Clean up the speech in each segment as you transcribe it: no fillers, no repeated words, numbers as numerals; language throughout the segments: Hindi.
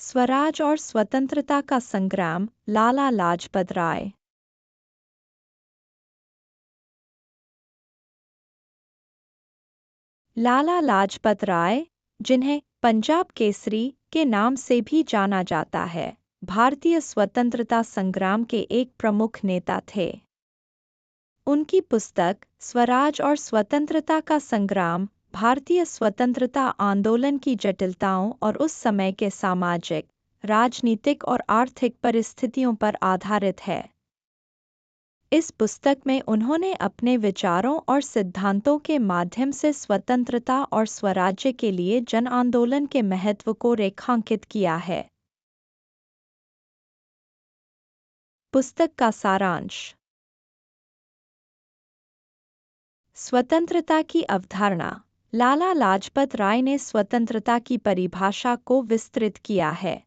स्वराज और स्वतंत्रता का संग्राम, लाला लाजपत राय। लाला लाजपत राय, जिन्हें पंजाब केसरी के नाम से भी जाना जाता है, भारतीय स्वतंत्रता संग्राम के एक प्रमुख नेता थे। उनकी पुस्तक स्वराज और स्वतंत्रता का संग्राम भारतीय स्वतंत्रता आंदोलन की जटिलताओं और उस समय के सामाजिक, राजनीतिक और आर्थिक परिस्थितियों पर आधारित है। इस पुस्तक में उन्होंने अपने विचारों और सिद्धांतों के माध्यम से स्वतंत्रता और स्वराज्य के लिए जन आंदोलन के महत्व को रेखांकित किया है। पुस्तक का सारांश। स्वतंत्रता की अवधारणा। लाला लाजपत राय ने स्वतंत्रता की परिभाषा को विस्तृत किया है।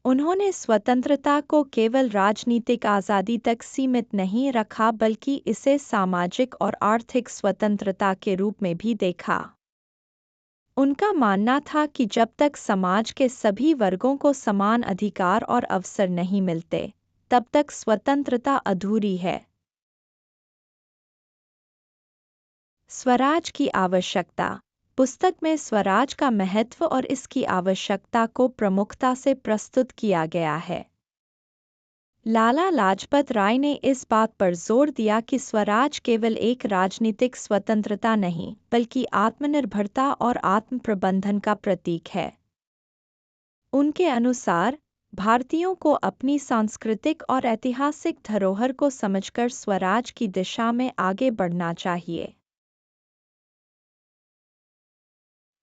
उन्होंने स्वतंत्रता को केवल राजनीतिक आज़ादी तक सीमित नहीं रखा, बल्कि इसे सामाजिक और आर्थिक स्वतंत्रता के रूप में भी देखा। उनका मानना था कि जब तक समाज के सभी वर्गों को समान अधिकार और अवसर नहीं मिलते, तब तक स्वतंत्रता अधूरी है। स्वराज की आवश्यकता। पुस्तक में स्वराज का महत्व और इसकी आवश्यकता को प्रमुखता से प्रस्तुत किया गया है। लाला लाजपत राय ने इस बात पर जोर दिया कि स्वराज केवल एक राजनीतिक स्वतंत्रता नहीं, बल्कि आत्मनिर्भरता और आत्मप्रबंधन का प्रतीक है। उनके अनुसार भारतीयों को अपनी सांस्कृतिक और ऐतिहासिक धरोहर को समझकर स्वराज की दिशा में आगे बढ़ना चाहिए।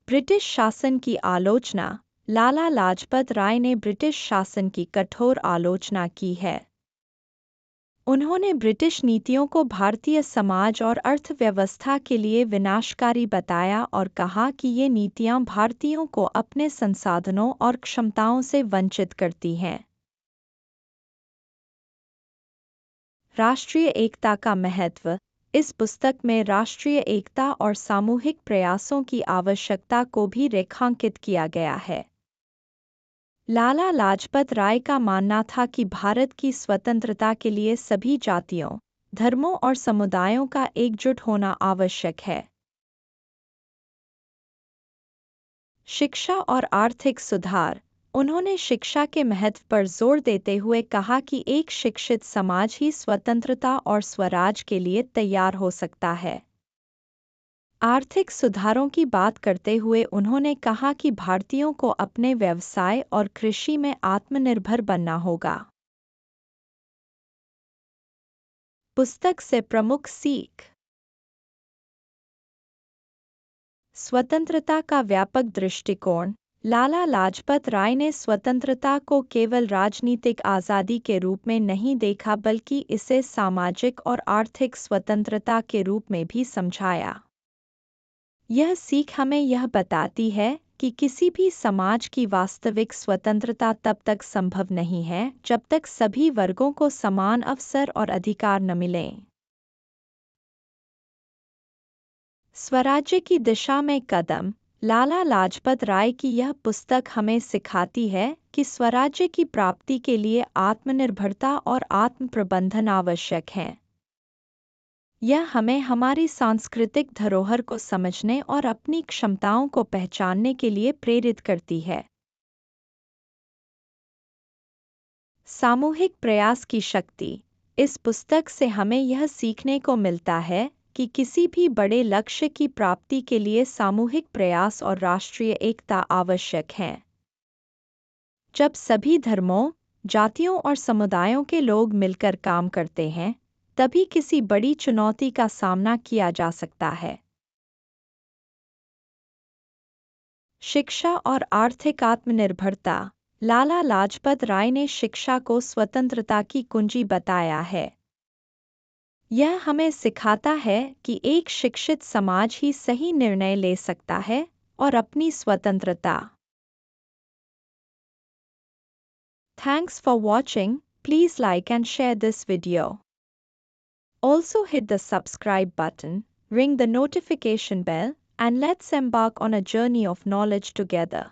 ब्रिटिश शासन की आलोचना। लाला लाजपत राय ने ब्रिटिश शासन की कठोर आलोचना की है। उन्होंने ब्रिटिश नीतियों को भारतीय समाज और अर्थव्यवस्था के लिए विनाशकारी बताया और कहा कि ये नीतियां भारतीयों को अपने संसाधनों और क्षमताओं से वंचित करती हैं। राष्ट्रीय एकता का महत्व। इस पुस्तक में राष्ट्रीय एकता और सामूहिक प्रयासों की आवश्यकता को भी रेखांकित किया गया है। लाला लाजपत राय का मानना था कि भारत की स्वतंत्रता के लिए सभी जातियों, धर्मों और समुदायों का एकजुट होना आवश्यक है। शिक्षा और आर्थिक सुधार। उन्होंने शिक्षा के महत्व पर जोर देते हुए कहा कि एक शिक्षित समाज ही स्वतंत्रता और स्वराज के लिए तैयार हो सकता है। आर्थिक सुधारों की बात करते हुए उन्होंने कहा कि भारतीयों को अपने व्यवसाय और कृषि में आत्मनिर्भर बनना होगा। पुस्तक से प्रमुख सीख। स्वतंत्रता का व्यापक दृष्टिकोण। लाला लाजपत राय ने स्वतंत्रता को केवल राजनीतिक आज़ादी के रूप में नहीं देखा, बल्कि इसे सामाजिक और आर्थिक स्वतंत्रता के रूप में भी समझाया। यह सीख हमें यह बताती है कि किसी भी समाज की वास्तविक स्वतंत्रता तब तक संभव नहीं है जब तक सभी वर्गों को समान अवसर और अधिकार न मिलें। स्वराज्य की दिशा में कदम। लाला लाजपत राय की यह पुस्तक हमें सिखाती है कि स्वराज्य की प्राप्ति के लिए आत्मनिर्भरता और आत्मप्रबंधन आवश्यक है। यह हमें हमारी सांस्कृतिक धरोहर को समझने और अपनी क्षमताओं को पहचानने के लिए प्रेरित करती है। सामूहिक प्रयास की शक्ति। इस पुस्तक से हमें यह सीखने को मिलता है कि किसी भी बड़े लक्ष्य की प्राप्ति के लिए सामूहिक प्रयास और राष्ट्रीय एकता आवश्यक है। जब सभी धर्मों, जातियों और समुदायों के लोग मिलकर काम करते हैं, तभी किसी बड़ी चुनौती का सामना किया जा सकता है। शिक्षा और आर्थिक आत्मनिर्भरता। लाला लाजपत राय ने शिक्षा को स्वतंत्रता की कुंजी बताया है। यह हमें सिखाता है कि एक शिक्षित समाज ही सही निर्णय ले सकता है और अपनी स्वतंत्रता। Thanks for watching. Please like and share this video. Also hit the subscribe button, ring the notification bell, and let's embark on a journey of knowledge together.